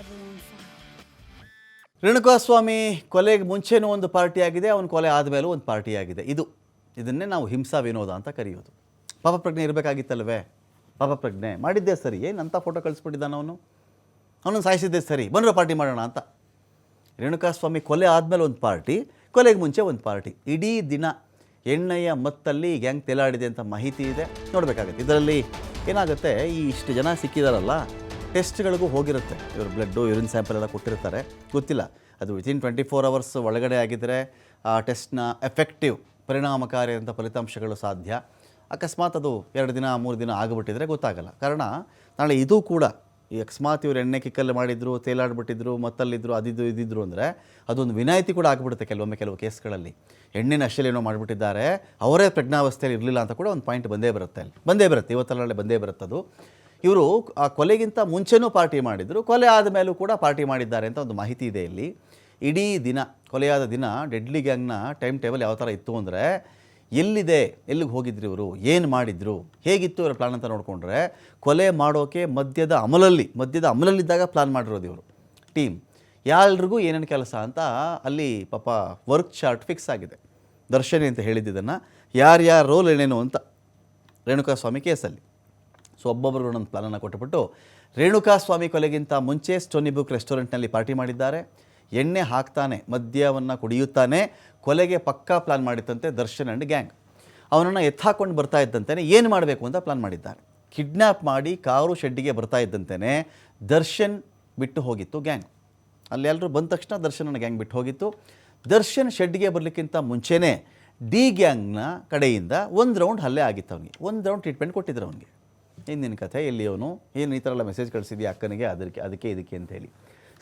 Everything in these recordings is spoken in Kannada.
everyone fine. ರೇಣುಕಾಸ್ವಾಮಿ ಕೊಲೆಗೆ ಮುಂಚೆನೂ ಒಂದು ಪಾರ್ಟಿ ಆಗಿದೆ, ಅವನ ಕೊಲೆ ಆದಮೇಲೂ ಒಂದು ಪಾರ್ಟಿ ಆಗಿದೆ. ಇದನ್ನೇ ನಾವು ಹಿಂಸಾ ವಿನೋದ ಅಂತ ಕರೆಯೋದು. ಪಾಪಪ್ರಜ್ಞೆ ಇರಬೇಕಾಗಿತ್ತಲ್ವೇ? ಪಾಪಪ್ರಜ್ಞೆ ಮಾಡಿದ್ದೇ ಸರಿ, ಏನಂತ ಫೋಟೋ ಕಳಿಸ್ಬಿಟ್ಟಿದ್ದಾನ ಅವನನ್ನು ಸಾಯಿಸಿದ್ದೇ ಸರಿ, ಬಂದರೆ ಪಾರ್ಟಿ ಮಾಡೋಣ ಅಂತ. ರೇಣುಕಾಸ್ವಾಮಿ ಕೊಲೆ ಆದಮೇಲೆ ಒಂದು ಪಾರ್ಟಿ, ಕೊಲೆಗೆ ಮುಂಚೆ ಒಂದು ಪಾರ್ಟಿ. ಇಡೀ ದಿನ ಎಣ್ಣೆಯ ಮತ್ತಲ್ಲಿ ಗ್ಯಾಂಗ್ ತೇಲಾಡಿದೆ ಅಂತ ಮಾಹಿತಿ ಇದೆ, ನೋಡಬೇಕಾಗುತ್ತೆ. ಇದರಲ್ಲಿ ಏನಾಗುತ್ತೆ, ಈ ಇಷ್ಟು ಜನ ಸಿಕ್ಕಿದಾರಲ್ಲ, ಟೆಸ್ಟ್ಗಳಿಗೂ ಹೋಗಿರುತ್ತೆ. ಇವರು ಬ್ಲಡ್ಡು ಯೂರಿನ್ ಸ್ಯಾಂಪಲ್ ಎಲ್ಲ ಕೊಟ್ಟಿರ್ತಾರೆ, ಗೊತ್ತಿಲ್ಲ ಅದು ವಿತಿನ್ 24 hours ಒಳಗಡೆ ಆಗಿದ್ದರೆ ಆ ಟೆಸ್ಟ್ನ ಎಫೆಕ್ಟಿವ್ ಪರಿಣಾಮಕಾರಿ ಅಂತ ಫಲಿತಾಂಶಗಳು ಸಾಧ್ಯ. ಅಕಸ್ಮಾತ್ ಅದು 2 ದಿನ 3 ದಿನ ಆಗಿಬಿಟ್ಟಿದ್ರೆ ಗೊತ್ತಾಗಲ್ಲ. ಕಾರಣ ನಾಳೆ ಇದು ಕೂಡ ಈ ಅಕಸ್ಮಾತ್ ಇವರು ಎಣ್ಣೆ ಕಿಕ್ಕಲ್ಲಿ ಮಾಡಿದ್ರು, ತೇಲಾಡ್ಬಿಟ್ಟಿದ್ರು, ಮತ್ತಲ್ಲಿದ್ದರು, ಇದಿದ್ರು ಅಂದರೆ ಅದೊಂದು ವಿನಾಯಿತಿ ಕೂಡ ಆಗಿಬಿಡುತ್ತೆ ಕೆಲವು ಕೇಸ್ಗಳಲ್ಲಿ. ಎಣ್ಣೆನ ಅಷ್ಟೇನೋ ಮಾಡಿಬಿಟ್ಟಿದ್ದಾರೆ, ಅವರೇ ಪ್ರಜ್ಞಾವಸ್ಥೆಯಲ್ಲಿ ಇರಲಿಲ್ಲ ಅಂತ ಕೂಡ ಒಂದು ಪಾಯಿಂಟ್ ಬಂದೇ ಬರುತ್ತೆ ಇವತ್ತಲ್ಲೇ ಬಂದೇ ಬರುತ್ತದು. ಇವರು ಆ ಕೊಲೆಗಿಂತ ಮುಂಚೆನೂ ಪಾರ್ಟಿ ಮಾಡಿದರು, ಕೊಲೆ ಆದ ಮೇಲೂ ಕೂಡ ಪಾರ್ಟಿ ಮಾಡಿದ್ದಾರೆ ಅಂತ ಒಂದು ಮಾಹಿತಿ ಇದೆ ಇಲ್ಲಿ. ಇಡೀ ದಿನ ಕೊಲೆಯಾದ ದಿನ ಡೆಡ್ಲಿ ಗ್ಯಾಂಗ್ನ ಟೈಮ್ ಟೇಬಲ್ ಯಾವ ಥರ ಇತ್ತು ಅಂದರೆ, ಎಲ್ಲಿಗೆ ಹೋಗಿದ್ರು ಇವರು, ಏನು ಮಾಡಿದರು, ಹೇಗಿತ್ತು ಇವರ ಪ್ಲಾನ್ ಅಂತ ನೋಡಿಕೊಂಡ್ರೆ, ಕೊಲೆ ಮಾಡೋಕ್ಕೆ ಮದ್ಯದ ಅಮಲಲ್ಲಿದ್ದಾಗ ಪ್ಲಾನ್ ಮಾಡಿರೋದು ಇವರು ಟೀಮ್. ಯಾರಿಗೂ ಏನೇನು ಕೆಲಸ ಅಂತ ಅಲ್ಲಿ ಪಾಪ ವರ್ಕ್ ಚಾರ್ಟ್ ಫಿಕ್ಸ್ ಆಗಿದೆ. ದರ್ಶನಿ ಅಂತ ಹೇಳಿದ್ದನ್ನು ಯಾರ್ಯಾರ ರೋಲ್ ಏನೇನು ಅಂತ ರೇಣುಕಾಸ್ವಾಮಿ ಕೇಸಲ್ಲಿ. ಸೊ ಒಬ್ಬೊಬ್ಬರು ಒಂದೊಂದು ಪ್ಲಾನನ್ನು ಕೊಟ್ಟುಬಿಟ್ಟು ರೇಣುಕಾಸ್ವಾಮಿ ಕೊಲೆಗಿಂತ ಮುಂಚೆ ಸ್ಟೋನಿ ಬ್ರೂಕ್ ರೆಸ್ಟೋರೆಂಟ್ನಲ್ಲಿ ಪಾರ್ಟಿ ಮಾಡಿದ್ದಾರೆ, ಎಣ್ಣೆ ಹಾಕ್ತಾನೆ, ಮದ್ಯವನ್ನು ಕುಡಿಯುತ್ತಾನೆ, ಕೊಲೆಗೆ ಪಕ್ಕಾ ಪ್ಲಾನ್ ಮಾಡಿತ್ತಂತೆ ದರ್ಶನ್ ಆ್ಯಂಡ್ ಗ್ಯಾಂಗ್. ಅವನನ್ನು ಎತ್ತಾಕೊಂಡು ಬರ್ತಾ ಇದ್ದಂತೆಯೇ ಏನು ಮಾಡಬೇಕು ಅಂತ ಪ್ಲಾನ್ ಮಾಡಿದ್ದಾರೆ. ಕಿಡ್ನ್ಯಾಪ್ ಮಾಡಿ ಕಾರು ಶೆಡ್ಡಿಗೆ ಬರ್ತಾ ಇದ್ದಂತೆಯೇ ದರ್ಶನ್ ಬಿಟ್ಟು ಹೋಗಿತ್ತು ಗ್ಯಾಂಗ್. ಅಲ್ಲಿ ಎಲ್ಲರೂ ಬಂದ ತಕ್ಷಣ ದರ್ಶನನ ಗ್ಯಾಂಗ್ ಬಿಟ್ಟು ಹೋಗಿತ್ತು. ದರ್ಶನ್ ಶೆಡ್ಗೆ ಬರಲಿಕ್ಕಿಂತ ಮುಂಚೆನೇ ಡಿ ಗ್ಯಾಂಗ್ನ ಕಡೆಯಿಂದ ಒಂದು ರೌಂಡ್ ಹಲ್ಲೆ ಆಗಿತ್ತು ಅವನಿಗೆ, ಒಂದು ರೌಂಡ್ ಟ್ರೀಟ್ಮೆಂಟ್ ಕೊಟ್ಟಿದ್ರು ಅವನಿಗೆ. ಹಿಂದಿನ ಕಥೆ, ಎಲ್ಲಿ ಅವನು ಏನು ಈ ಥರ ಎಲ್ಲ ಮೆಸೇಜ್ ಕಳಿಸಿದ್ಯಾ ಅಕ್ಕನಿಗೆ, ಅದಕ್ಕೆ ಅಂತೇಳಿ.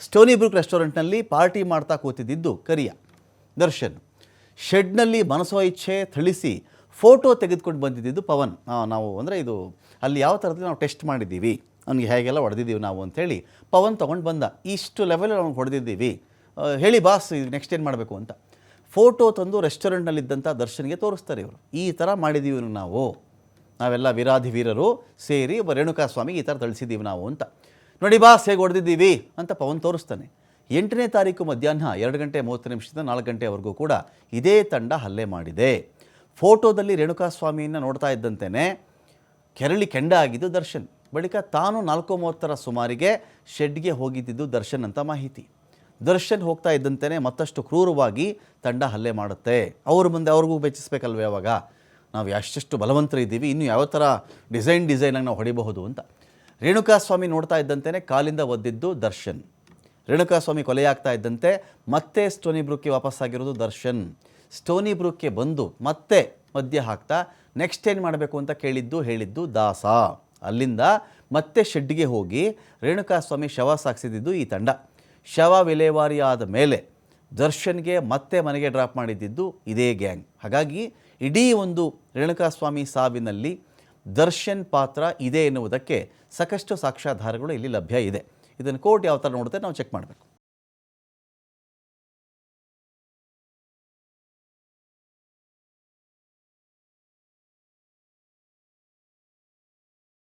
ಸ್ಟೋನಿ ಬ್ರೂಕ್ ರೆಸ್ಟೋರೆಂಟ್ನಲ್ಲಿ ಪಾರ್ಟಿ ಮಾಡ್ತಾ ಕೂತಿದ್ದು ಕರಿಯ ದರ್ಶನ್. ಶೆಡ್ನಲ್ಲಿ ಮನಸೋ ಇಚ್ಛೆ ಥಳಿಸಿ ಫೋಟೋ ತೆಗೆದುಕೊಂಡು ಬಂದಿದ್ದು ಪವನ್. ನಾವು ಅಂದರೆ ಇದು ಅಲ್ಲಿ ಯಾವ ಥರದಲ್ಲಿ ನಾವು ಟೆಸ್ಟ್ ಮಾಡಿದ್ದೀವಿ, ಅವ್ನಿಗೆ ಹೇಗೆಲ್ಲ ಹೊಡೆದಿದ್ದೀವಿ ನಾವು ಅಂಥೇಳಿ ಪವನ್ ತೊಗೊಂಡು ಬಂದ. ಇಷ್ಟು ಲೆವೆಲ್ ಅವ್ನಿಗೆ ಹೊಡೆದಿದ್ದೀವಿ, ಹೇಳಿ ಬಾಸ್ ಈಗ ನೆಕ್ಸ್ಟ್ ಏನು ಮಾಡಬೇಕು ಅಂತ ಫೋಟೋ ತಂದು ರೆಸ್ಟೋರೆಂಟ್ನಲ್ಲಿದ್ದಂಥ ದರ್ಶನ್ಗೆ ತೋರಿಸ್ತಾರೆ. ಇವರು ಈ ಥರ ಮಾಡಿದ್ದೀವಿ ನಾವೆಲ್ಲ ವೀರಾಧಿ ವೀರರು ಸೇರಿ ರೇಣುಕಾಸ್ವಾಮಿಗೆ ಈ ಥರ ತಿಳಿಸಿದ್ದೀವಿ ನಾವು ಅಂತ. ನೋಡಿ ಬಾಸ್ ಹೇಗೆ ಹೊಡೆದಿದ್ದೀವಿ ಅಂತ ಪವನ್ ತೋರಿಸ್ತಾನೆ. 8ನೇ ತಾರೀಕು ಮಧ್ಯಾಹ್ನ 2:30 4 ಗಂಟೆವರೆಗೂ ಕೂಡ ಇದೇ ತಂಡ ಹಲ್ಲೆ ಮಾಡಿದೆ. ಫೋಟೋದಲ್ಲಿ ರೇಣುಕಾಸ್ವಾಮಿಯನ್ನು ನೋಡ್ತಾ ಇದ್ದಂತೆಯೇ ಕೆಂಡ ಆಗಿದ್ದು ದರ್ಶನ್. ಬಳಿಕ ತಾನು 4:30 ಸುಮಾರಿಗೆ ಶೆಡ್ಗೆ ಹೋಗಿದ್ದು ದರ್ಶನ್ ಅಂತ ಮಾಹಿತಿ. ದರ್ಶನ್ ಹೋಗ್ತಾ ಇದ್ದಂತೆಯೇ ಮತ್ತಷ್ಟು ಕ್ರೂರವಾಗಿ ತಂಡ ಹಲ್ಲೆ ಮಾಡುತ್ತೆ. ಅವ್ರ ಮುಂದೆ ಅವ್ರಿಗೂ ಬೆಚ್ಚಿಸ್ಬೇಕಲ್ವೇ, ಅವಾಗ ನಾವು ಎಷ್ಟೆಷ್ಟು ಬಲವಂತರಿದ್ದೀವಿ, ಇನ್ನೂ ಯಾವ ಥರ ಡಿಸೈನಾಗಿ ನಾವು ಹೊಡಿಬಹುದು ಅಂತ. ರೇಣುಕಾಸ್ವಾಮಿ ನೋಡ್ತಾ ಇದ್ದಂತೆಯೇ ಕಾಲಿಂದ ಒದ್ದಿದ್ದು ದರ್ಶನ್. ರೇಣುಕಾಸ್ವಾಮಿ ಕೊಲೆಯಾಗ್ತಾ ಇದ್ದಂತೆ ಮತ್ತೆ ಸ್ಟೋನಿ ಬ್ರೂಕ್ಗೆ ವಾಪಸ್ಸಾಗಿರೋದು ದರ್ಶನ್. ಸ್ಟೋನಿ ಬ್ರೂಕ್ಗೆ ಬಂದು ಮತ್ತೆ ಮದ್ಯ ಹಾಕ್ತಾ ನೆಕ್ಸ್ಟ್ ಏನು ಮಾಡಬೇಕು ಅಂತ ಹೇಳಿದ್ದು ದಾಸ. ಅಲ್ಲಿಂದ ಮತ್ತೆ ಶೆಡ್ಗೆ ಹೋಗಿ ರೇಣುಕಾಸ್ವಾಮಿ ಶವ ಸಾಗಿಸಿದ್ದು ಈ ತಂಡ. ಶವ ವಿಲೇವಾರಿ ಆದ ಮೇಲೆ ದರ್ಶನ್ಗೆ ಮತ್ತೆ ಮನೆಗೆ ಡ್ರಾಪ್ ಮಾಡಿದ್ದು ಇದೇ ಗ್ಯಾಂಗ್. ಹಾಗಾಗಿ ಇಡೀ ಒಂದು ರೇಣುಕಾಸ್ವಾಮಿ ಸಾವಿನಲ್ಲಿ ದರ್ಶನ್ ಪಾತ್ರ ಇದೆ ಎನ್ನುವುದಕ್ಕೆ ಸಾಕಷ್ಟು ಸಾಕ್ಷ್ಯಾಧಾರಗಳು ಇಲ್ಲಿ ಲಭ್ಯ ಇದೆ. ಇದನ್ನು ಕೋರ್ಟ್ ಯಾವ ಥರ ನೋಡುತ್ತೆ ನಾವು ಚೆಕ್ ಮಾಡಬೇಕು.